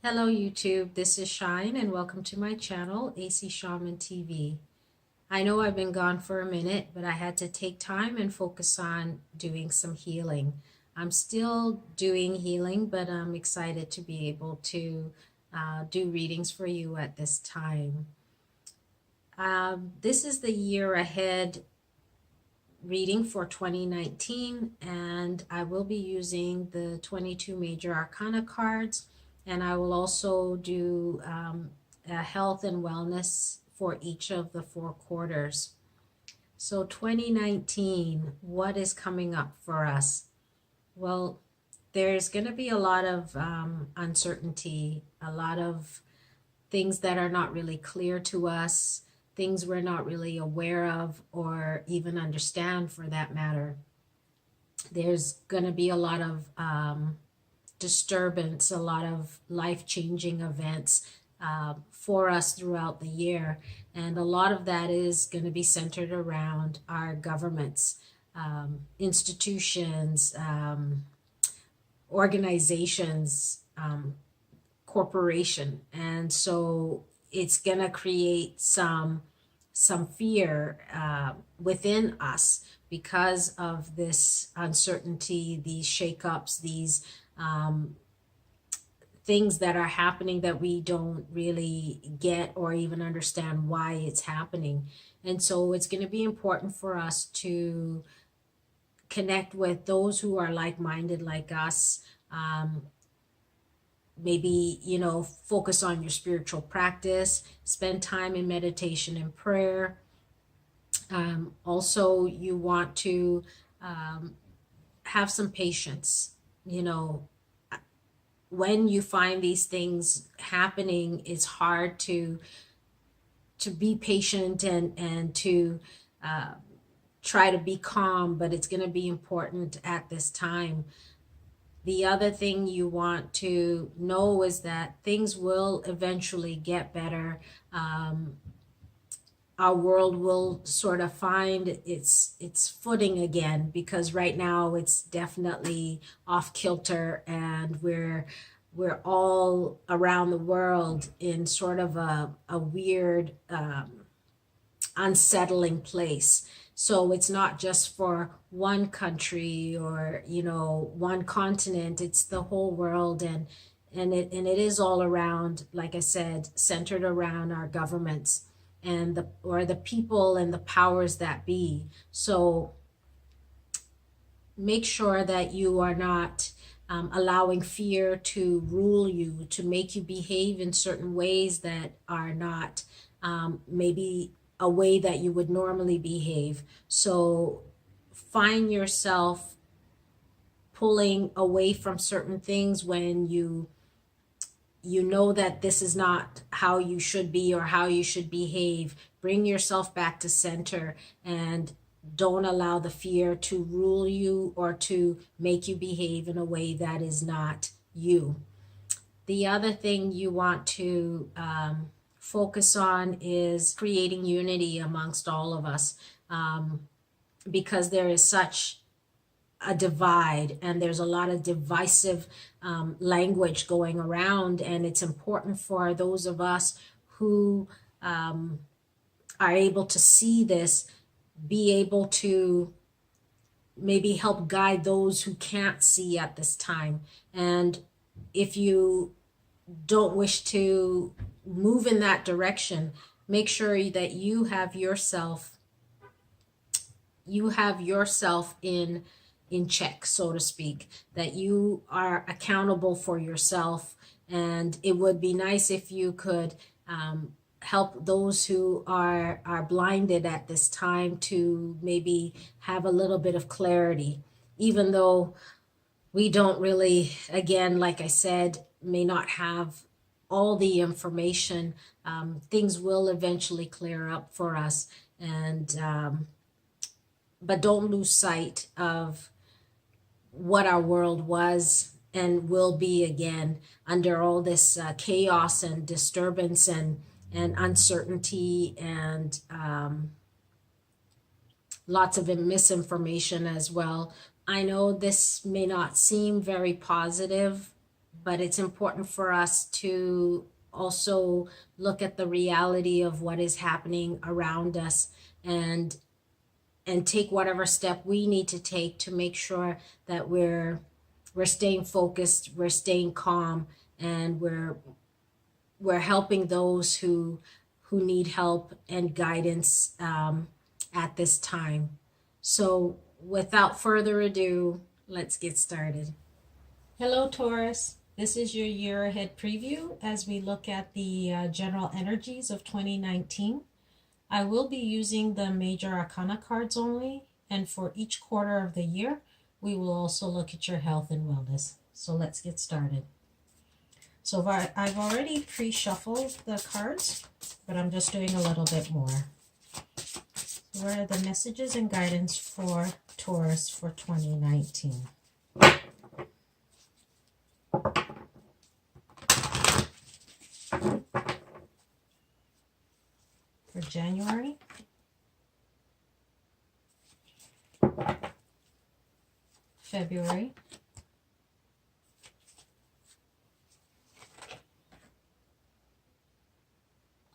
Hello YouTube, this is Shine and welcome to my channel, AC Shaman TV. I know I've been gone for a minute, but I had to take time and focus on doing some healing. I'm still doing healing, but I'm excited to be able to do readings for you at this time. This is the year ahead reading for 2019, and I will be using the 22 major arcana cards, and I will also do a health and wellness for each of the 4 quarters. So 2019, what is coming up for us? Well, there's going to be a lot of uncertainty, a lot of things that are not really clear to us, things we're not really aware of or even understand for that matter. There's going to be a lot of disturbance, a lot of life-changing events for us throughout the year. And a lot of that is going to be centered around our governments, institutions, organizations, corporation. And so it's going to create some fear within us because of this uncertainty, these shakeups, these things that are happening that we don't really get or even understand why it's happening. And so it's going to be important for us to connect with those who are like-minded like us. Maybe, focus on your spiritual practice, spend time in meditation and prayer. Also, you want to have some patience. When you find these things happening, it's hard to be patient and to try to be calm, but it's going to be important at this time. The other thing you want to know is that things will eventually get better. Our world will sort of find its footing again, because right now it's definitely off kilter, and we're all around the world in sort of a weird, unsettling place. So it's not just for one country or, one continent, it's the whole world. And it is all around, like I said, centered around our governments and the people and the powers that be. So make sure that you are not allowing fear to rule you, to make you behave in certain ways that are not maybe a way that you would normally behave. So find yourself pulling away from certain things when you know that this is not how you should be or how you should behave. Bring yourself back to center and don't allow the fear to rule you or to make you behave in a way that is not you. The other thing you want to focus on is creating unity amongst all of us, because there is such a divide and there's a lot of divisive language going around, and it's important for those of us who are able to see this, be able to maybe help guide those who can't see at this time. And if you don't wish to move in that direction, make sure that you have yourself in check, so to speak, that you are accountable for yourself. And it would be nice if you could help those who are blinded at this time to maybe have a little bit of clarity, even though we don't really, again, like I said, may not have all the information. Things will eventually clear up for us, and but don't lose sight of what our world was and will be again under all this chaos and disturbance and uncertainty and lots of misinformation as well. I know this may not seem very positive, but it's important for us to also look at the reality of what is happening around us, and take whatever step we need to take to make sure that we're staying focused, we're staying calm, and we're helping those who need help and guidance at this time. So without further ado, let's get started. Hello, Taurus. This is your year ahead preview as we look at the general energies of 2019. I will be using the major arcana cards only, and for each quarter of the year, we will also look at your health and wellness. So let's get started. So I've already pre-shuffled the cards, but I'm just doing a little bit more. What are the messages and guidance for Taurus for 2019? For January, February,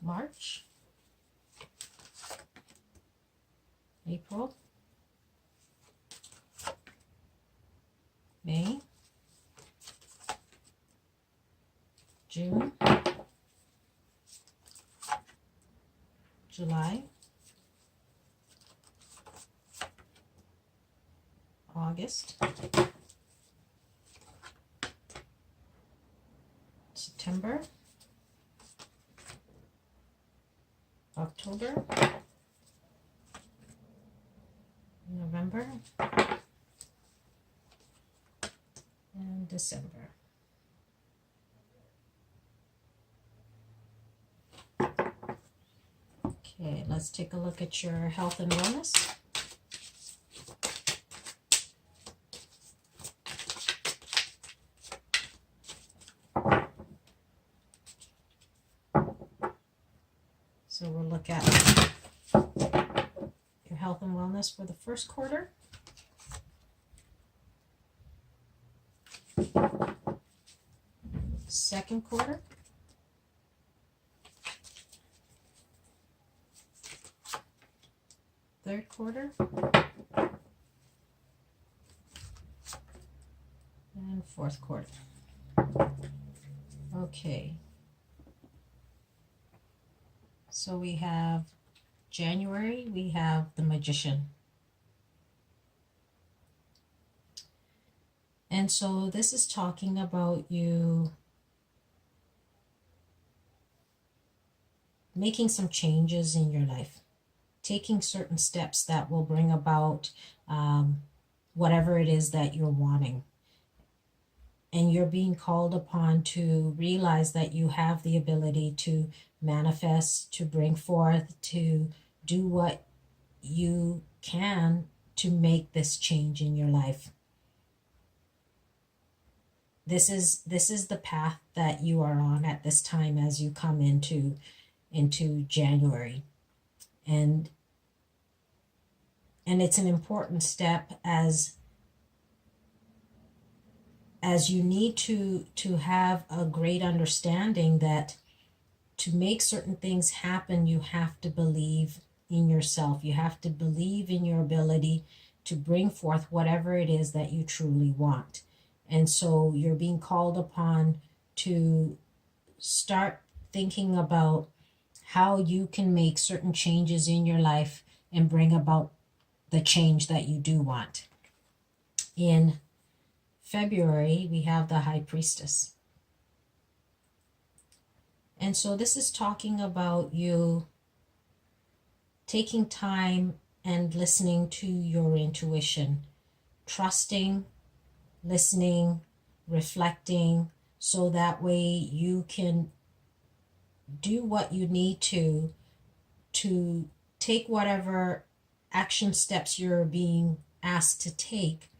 March, April, May, June, July, August, September, October, November, and December. Okay, let's take a look at your health and wellness. So we'll look at your health and wellness for the first quarter. Second quarter. Third quarter. And fourth quarter. Okay. So we have January, we have the Magician. And so this is talking about you making some changes in your life, taking certain steps that will bring about whatever it is that you're wanting. And you're being called upon to realize that you have the ability to manifest, to bring forth, to do what you can to make this change in your life. This is the path that you are on at this time as you come into January. And it's an important step as you need to have a great understanding that to make certain things happen, you have to believe in yourself. You have to believe in your ability to bring forth whatever it is that you truly want. And so you're being called upon to start thinking about how you can make certain changes in your life and bring about the change that you do want. In February, we have the High Priestess. And so this is talking about you taking time and listening to your intuition, trusting, listening, reflecting, so that way you can do what you need to take whatever action steps you're being asked to take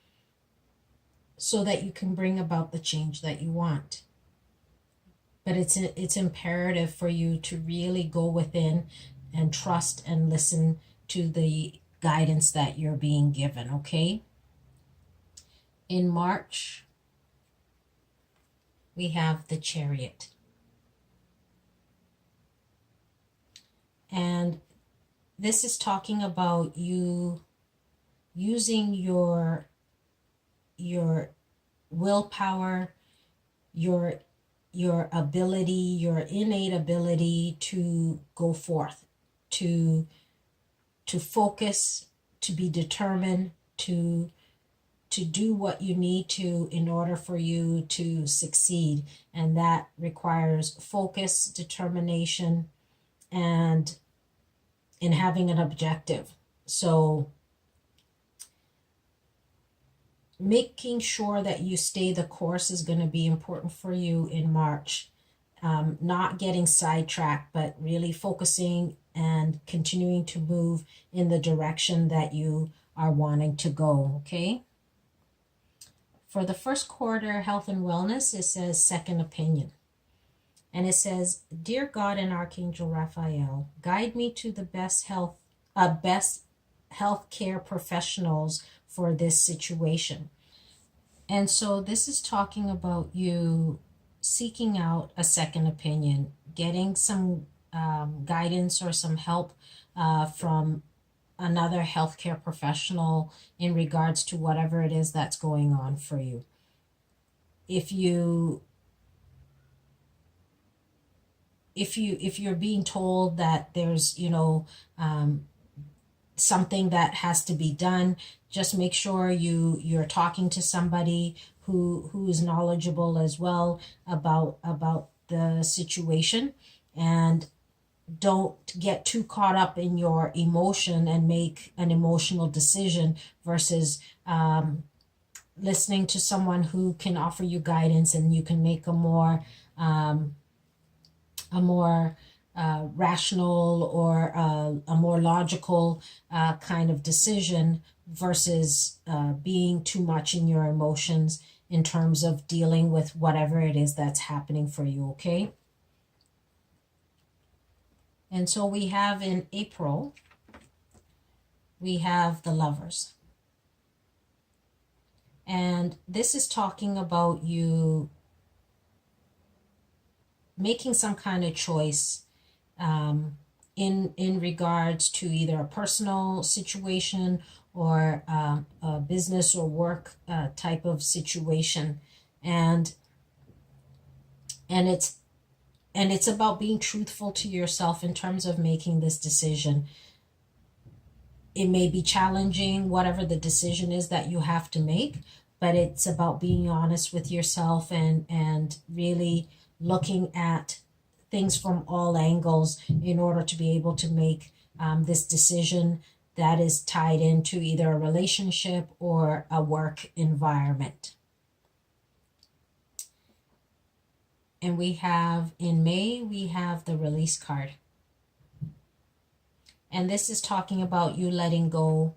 so that you can bring about the change that you want. But it's imperative for you to really go within and trust and listen to the guidance that you're being given, okay? In March, we have the Chariot. And this is talking about you using your willpower, your ability, your innate ability to go forth, to focus, to be determined, to do what you need to in order for you to succeed. And that requires focus, determination, and in having an objective. So making sure that you stay the course is going to be important for you in March. Not getting sidetracked, but really focusing and continuing to move in the direction that you are wanting to go, okay? For the first quarter, health and wellness, it says second opinion. And it says, Dear God and Archangel Raphael, guide me to the best healthcare professionals for this situation. And so this is talking about you seeking out a second opinion, getting some guidance or some help from another healthcare professional in regards to whatever it is that's going on for you. If you're being told that there's something that has to be done, just make sure you're talking to somebody who is knowledgeable as well about the situation, and don't get too caught up in your emotion and make an emotional decision versus listening to someone who can offer you guidance, and you can make a more rational or a more logical kind of decision versus being too much in your emotions in terms of dealing with whatever it is that's happening for you, okay? And so we have in April, we have the Lovers. And this is talking about you making some kind of choice in regards to either a personal situation or a business or work type of situation, and it's about being truthful to yourself in terms of making this decision. It may be challenging, whatever the decision is that you have to make, but it's about being honest with yourself and really looking at things from all angles in order to be able to make this decision that is tied into either a relationship or a work environment. And we have, in May, we have the Release card. And this is talking about you letting go,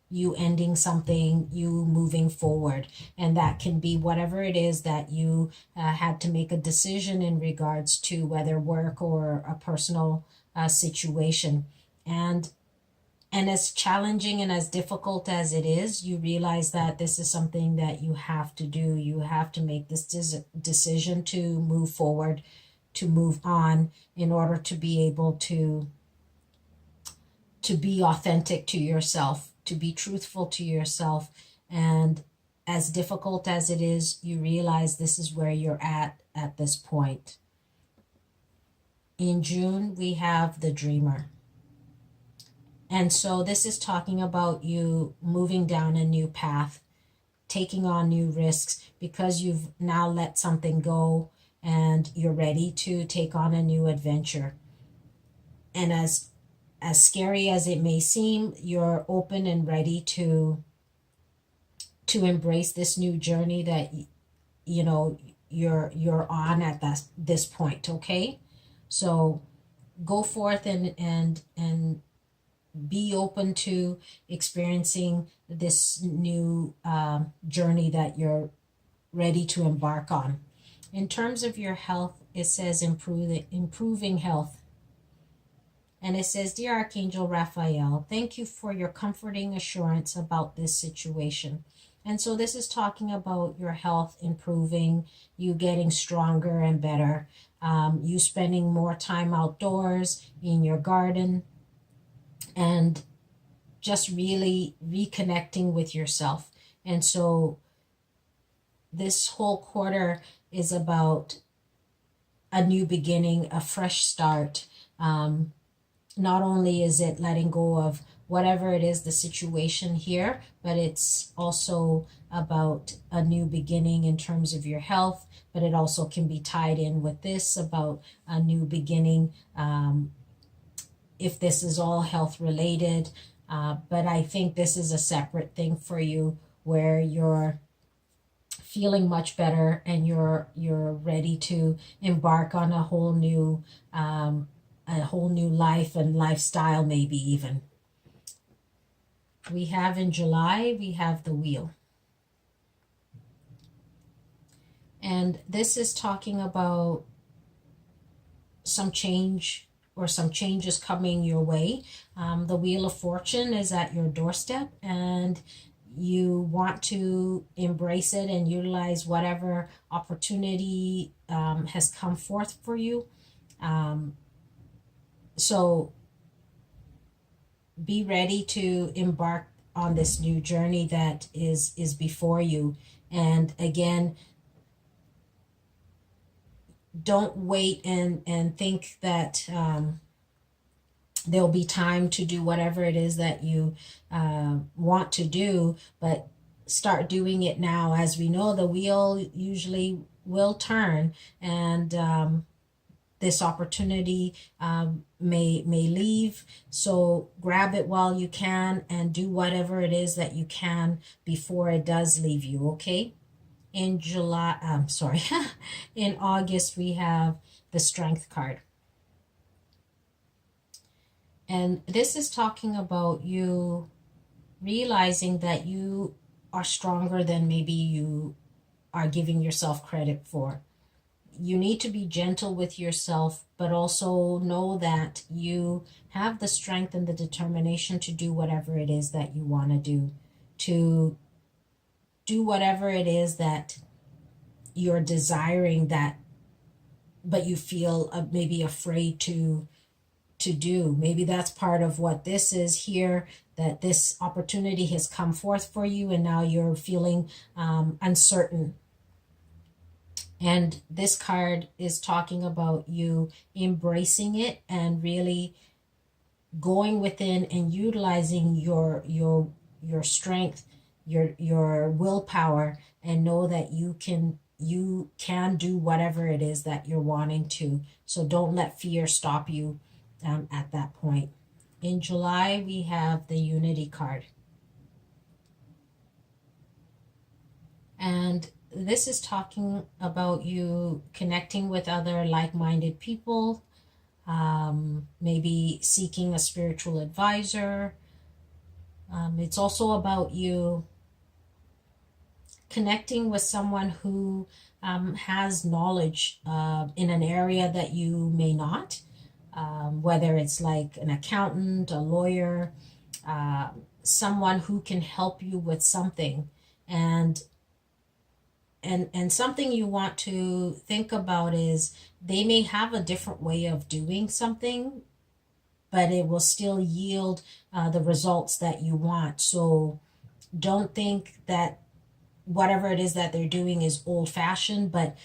you ending something, you moving forward. And that can be whatever it is that you had to make a decision in regards to, whether work or a personal situation. And as challenging and as difficult as it is, you realize that this is something that you have to do. You have to make this decision to move forward, to move on, in order to be able to be authentic to yourself, to be truthful to yourself. And as difficult as it is, you realize this is where you're at this point. In June, we have the Dreamer. And so this is talking about you moving down a new path, taking on new risks, because you've now let something go and you're ready to take on a new adventure. And as scary as it may seem, you're open and ready to embrace this new journey that you're on at this point, okay? So go forth and be open to experiencing this new journey that you're ready to embark on. In terms of your health, it says improving health. And it says, Dear Archangel Raphael, thank you for your comforting assurance about this situation. And so this is talking about your health improving, you getting stronger and better, you spending more time outdoors in your garden, and just really reconnecting with yourself. And so this whole quarter is about a new beginning, a fresh start. Not only is it letting go of whatever it is, the situation here, but it's also about a new beginning in terms of your health. But it also can be tied in with this about a new beginning, if this is all health related. But I think this is a separate thing for you where you're feeling much better and you're ready to embark on a whole new life and lifestyle, maybe even. We have in July, we have the wheel. And this is talking about some change or some changes coming your way. The Wheel of Fortune is at your doorstep, and you want to embrace it and utilize whatever opportunity has come forth for you. So be ready to embark on this new journey that is before you. And again, don't wait and think that there'll be time to do whatever it is that you want to do, but start doing it now. As we know, the wheel usually will turn, and this opportunity may leave. So grab it while you can and do whatever it is that you can before it does leave you, okay? In in August, we have the Strength card. And this is talking about you realizing that you are stronger than maybe you are giving yourself credit for. You need to be gentle with yourself, but also know that you have the strength and the determination to do whatever it is that you want to do whatever it is that you're desiring, that but you feel maybe afraid to do. Maybe that's part of what this is here, that this opportunity has come forth for you and now you're feeling uncertain. And this card is talking about you embracing it and really going within and utilizing your strength, your willpower, and know that you can do whatever it is that you're wanting to. So don't let fear stop you at that point. In July, we have the Unity card. And this is talking about you connecting with other like-minded people, maybe seeking a spiritual advisor. It's also about you connecting with someone who has knowledge in an area that you may not, whether it's like an accountant, a lawyer, someone who can help you with something. And something you want to think about is they may have a different way of doing something, but it will still yield the results that you want. So don't think that whatever it is that they're doing is old-fashioned, but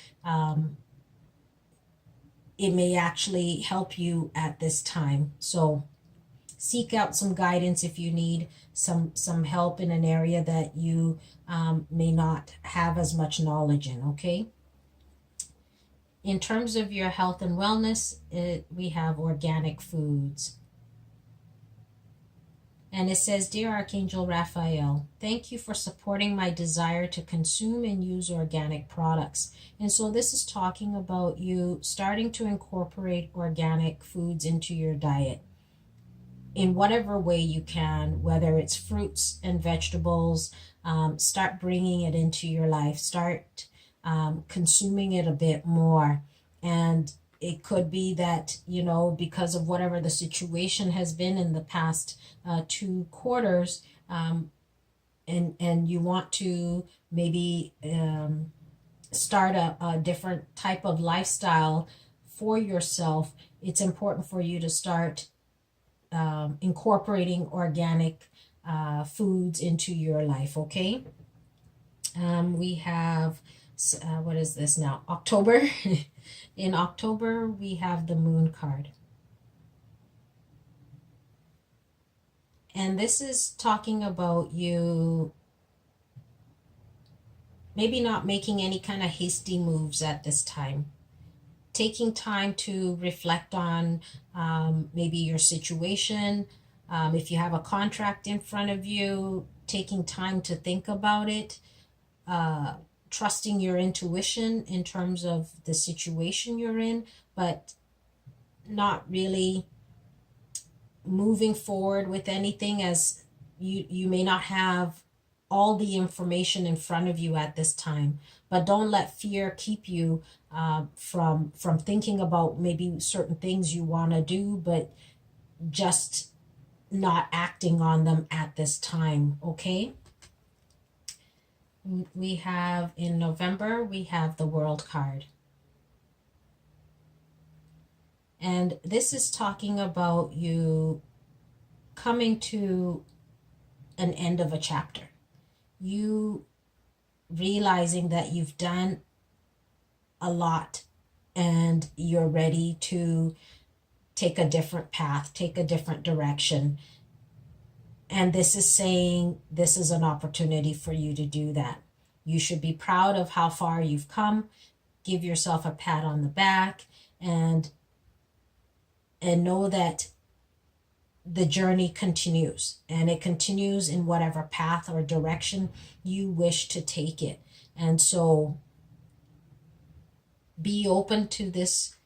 it may actually help you at this time. So seek out some guidance if you need some help in an area that you may not have as much knowledge in, okay? In terms of your health and wellness, we have organic foods. And it says, Dear Archangel Raphael, thank you for supporting my desire to consume and use organic products. And so this is talking about you starting to incorporate organic foods into your diet in whatever way you can, whether it's fruits and vegetables. Start bringing it into your life. Start consuming it a bit more. And it could be that, because of whatever the situation has been in the past 2 quarters, and you want to maybe start a different type of lifestyle for yourself, it's important for you to start incorporating organic foods into your life, okay? We have, what is this now? October. In October, we have the Moon card. And this is talking about you maybe not making any kind of hasty moves at this time. Taking time to reflect on maybe your situation. If you have a contract in front of you, taking time to think about it. Trusting your intuition in terms of the situation you're in, but not really moving forward with anything, as you may not have all the information in front of you at this time. But don't let fear keep you from thinking about maybe certain things you want to do, but just not acting on them at this time, okay? We have in November, we have the World card. And this is talking about you coming to an end of a chapter. You realizing that you've done a lot and you're ready to take a different path, take a different direction. And this is saying this is an opportunity for you to do that. You should be proud of how far you've come. Give yourself a pat on the back and know that the journey continues, and it continues in whatever path or direction you wish to take it. And so be open to this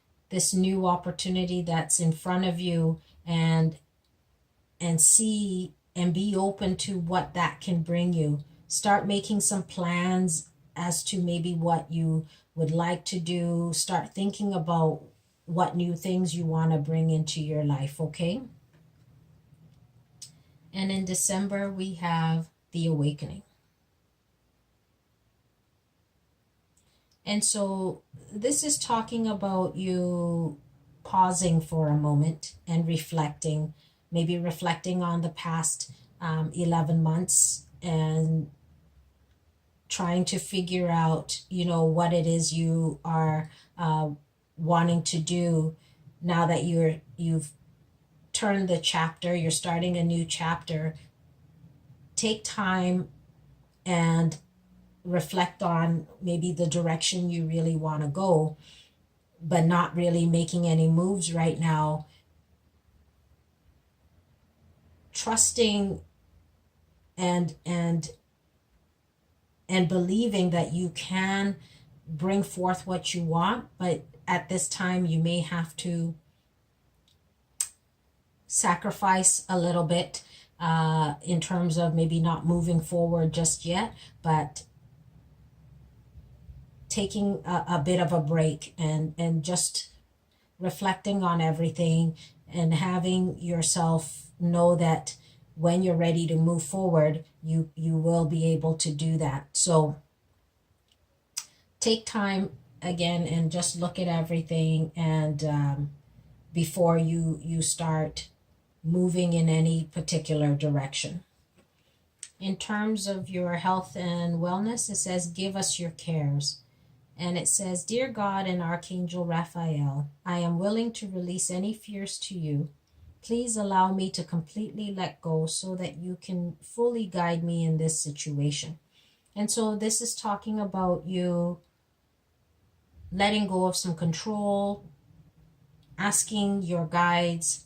new opportunity that's in front of you, and see and be open to what that can bring you. Start making some plans as to maybe what you would like to do. Start thinking about what new things you want to bring into your life, okay? And in December, we have the Awakening. And so this is talking about you pausing for a moment and reflecting, maybe reflecting on the past 11 months and trying to figure out, what it is you are wanting to do now that you've turned the chapter, you're starting a new chapter. Take time and reflect on maybe the direction you really want to go, but not really making any moves right now. Trusting and believing that you can bring forth what you want, but at this time you may have to sacrifice a little bit in terms of maybe not moving forward just yet, but taking a bit of a break and just reflecting on everything and having yourself know that when you're ready to move forward, you will be able to do that. So take time again and just look at everything, and before you start moving in any particular direction. In terms of your health and wellness, it says, give us your cares. And it says, Dear God and Archangel Raphael, I am willing to release any fears to you. Please allow me to completely let go so that you can fully guide me in this situation. And so this is talking about you letting go of some control, asking your guides,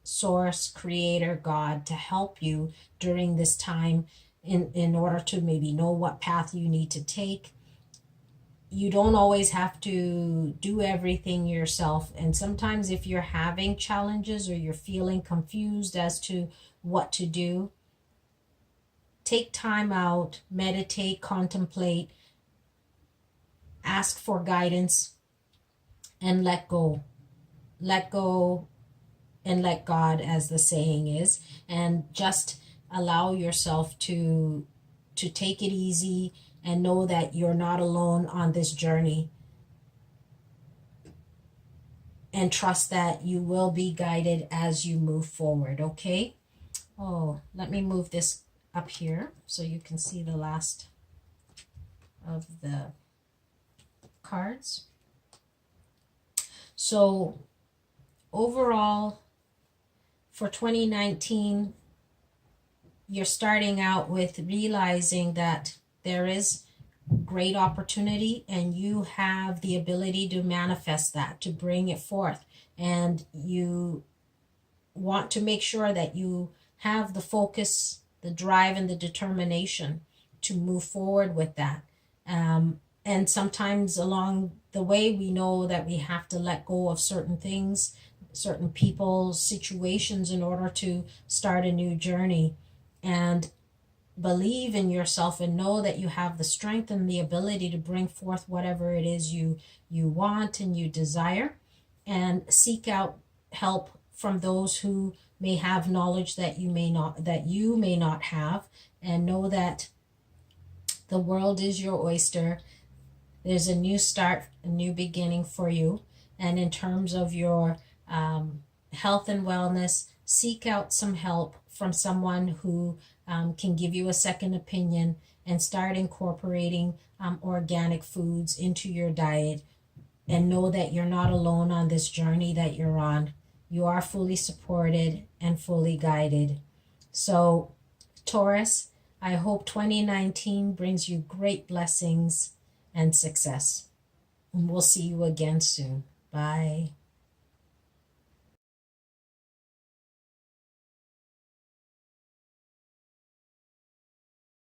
source, creator, God, to help you during this time in order to maybe know what path you need to take. You don't always have to do everything yourself. And sometimes if you're having challenges or you're feeling confused as to what to do, take time out, meditate, contemplate, ask for guidance, and let go. Let go and let God, as the saying is, and just allow yourself to to take it easy and know that you're not alone on this journey. And trust that you will be guided as you move forward, okay? Oh, let me move this up here so you can see the last of the cards. So overall, for 2019, you're starting out with realizing that there is great opportunity and you have the ability to manifest that, to bring it forth. And you want to make sure that you have the focus, the drive, and the determination to move forward with that. And sometimes along the way, we know that we have to let go of certain things, certain people, situations in order to start a new journey. And believe in yourself and know that you have the strength and the ability to bring forth whatever it is you want and you desire, and seek out help from those who may have knowledge that you may not have, and know that the world is your oyster. There's a new start, a new beginning for you. And in terms of your health and wellness, seek out some help from someone who can give you a second opinion, and start incorporating organic foods into your diet, and know that you're not alone on this journey that you're on. You are fully supported and fully guided. So, Taurus, I hope 2019 brings you great blessings and success. And we'll see you again soon. Bye.